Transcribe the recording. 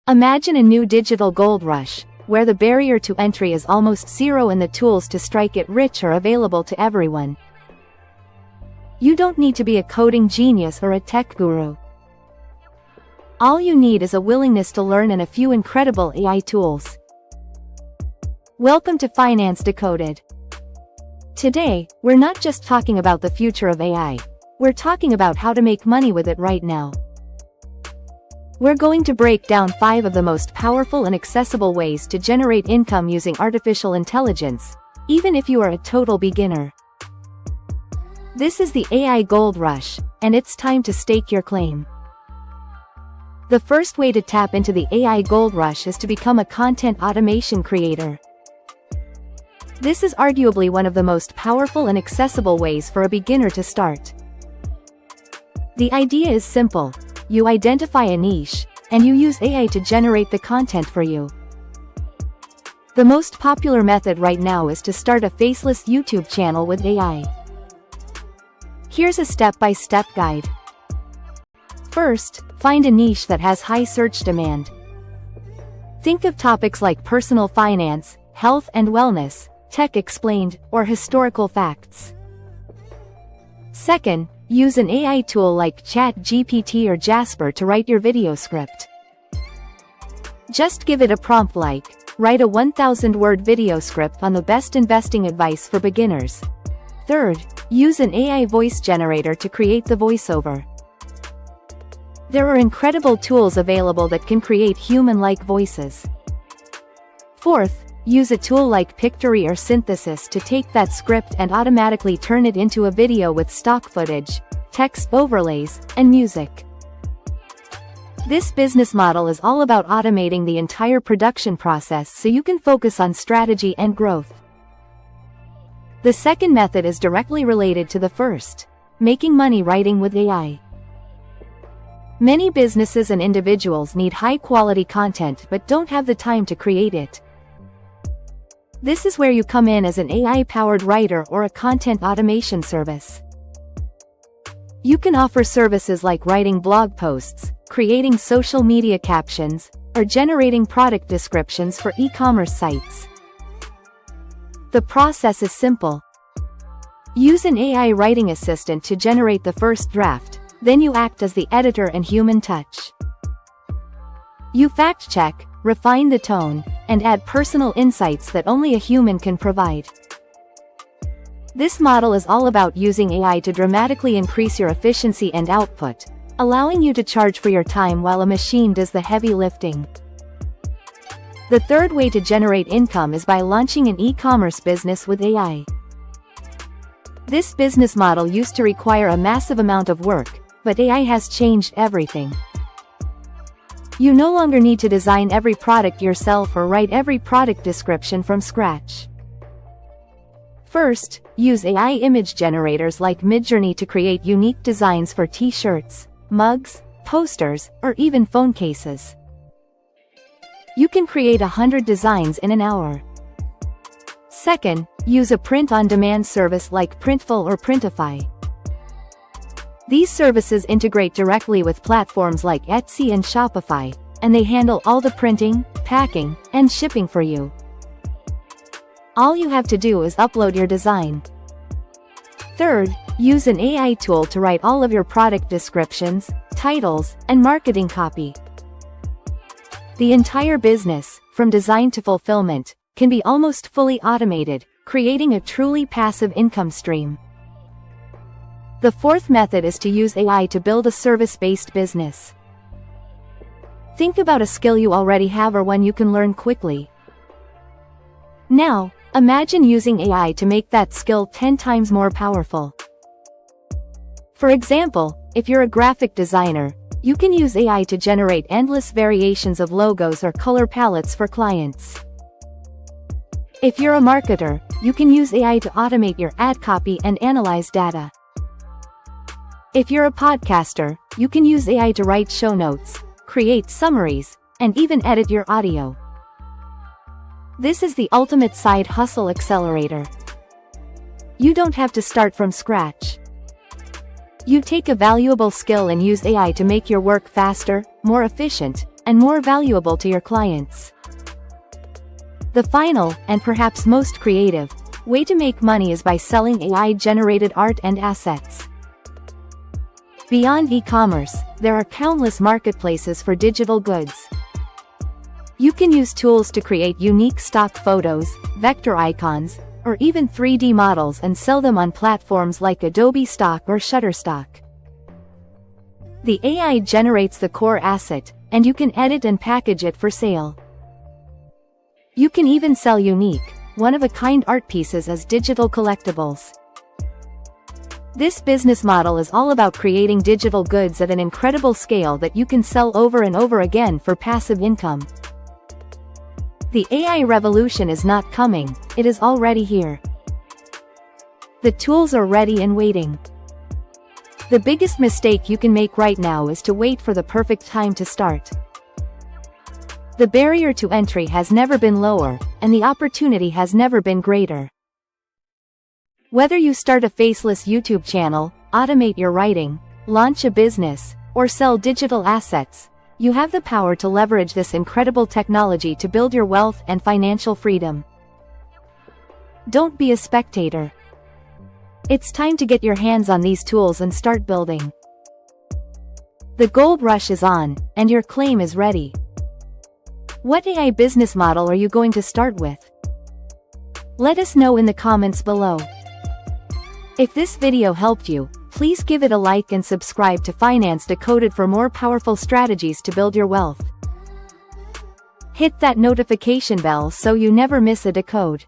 Imagine a new digital gold rush, where the barrier to entry is almost zero and the tools to strike it rich are available to everyone. You don't need to be a coding genius or a tech guru. All you need is a willingness to learn and a few incredible AI tools. Welcome to Finance Decoded. Today, we're not just talking about the future of AI. We're talking about how to make money with it right now. We're going to break down 5 of the most powerful and accessible ways to generate income using artificial intelligence, even if you are a total beginner. This is the AI Gold Rush, and it's time to stake your claim. The first way to tap into the AI Gold Rush is to become a content automation creator. This is arguably one of the most powerful and accessible ways for a beginner to start. The idea is simple. You identify a niche, and you use AI to generate the content for you. The most popular method right now is to start a faceless YouTube channel with AI. Here's a step-by-step guide. First, find a niche that has high search demand. Think of topics like personal finance, health and wellness, tech explained, or historical facts. Second, use an AI tool like ChatGPT or Jasper to write your video script. Just give it a prompt like, write a 1,000-word video script on the best investing advice for beginners. Third, use an AI voice generator to create the voiceover. There are incredible tools available that can create human-like voices. Fourth, use a tool like Pictory or Synthesis to take that script and automatically turn it into a video with stock footage, text overlays, and music. This business model is all about automating the entire production process so you can focus on strategy and growth. The second method is directly related to the first, making money writing with AI. Many businesses and individuals need high-quality content but don't have the time to create it. This is where you come in as an AI-powered writer or a content automation service. You can offer services like writing blog posts, creating social media captions, or generating product descriptions for e-commerce sites. The process is simple. Use an AI writing assistant to generate the first draft, then you act as the editor and human touch. You fact-check, refine the tone, and add personal insights that only a human can provide. This model is all about using AI to dramatically increase your efficiency and output, allowing you to charge for your time while a machine does the heavy lifting. The third way to generate income is by launching an e-commerce business with AI. This business model used to require a massive amount of work, but AI has changed everything. You no longer need to design every product yourself or write every product description from scratch. First, use AI image generators like Midjourney to create unique designs for t-shirts, mugs, posters, or even phone cases. You can create 100 designs in an hour. Second, use a print-on-demand service like Printful or Printify. These services integrate directly with platforms like Etsy and Shopify, and they handle all the printing, packing, and shipping for you. All you have to do is upload your design. Third, use an AI tool to write all of your product descriptions, titles, and marketing copy. The entire business, from design to fulfillment, can be almost fully automated, creating a truly passive income stream. The fourth method is to use AI to build a service-based business. Think about a skill you already have or one you can learn quickly. Now, imagine using AI to make that skill 10 times more powerful. For example, if you're a graphic designer, you can use AI to generate endless variations of logos or color palettes for clients. If you're a marketer, you can use AI to automate your ad copy and analyze data. If you're a podcaster, you can use AI to write show notes, create summaries, and even edit your audio. This is the ultimate side hustle accelerator. You don't have to start from scratch. You take a valuable skill and use AI to make your work faster, more efficient, and more valuable to your clients. The final, and perhaps most creative, way to make money is by selling AI-generated art and assets. Beyond e-commerce, there are countless marketplaces for digital goods. You can use tools to create unique stock photos, vector icons, or even 3D models and sell them on platforms like Adobe Stock or Shutterstock. The AI generates the core asset, and you can edit and package it for sale. You can even sell unique, one-of-a-kind art pieces as digital collectibles. This business model is all about creating digital goods at an incredible scale that you can sell over and over again for passive income. The AI revolution is not coming, it is already here. The tools are ready and waiting. The biggest mistake you can make right now is to wait for the perfect time to start. The barrier to entry has never been lower, and the opportunity has never been greater. Whether you start a faceless YouTube channel, automate your writing, launch a business, or sell digital assets, you have the power to leverage this incredible technology to build your wealth and financial freedom. Don't be a spectator. It's time to get your hands on these tools and start building. The gold rush is on, and your claim is ready. What AI business model are you going to start with? Let us know in the comments below. If this video helped you, please give it a like and subscribe to Finance Decoded for more powerful strategies to build your wealth. Hit that notification bell so you never miss a decode.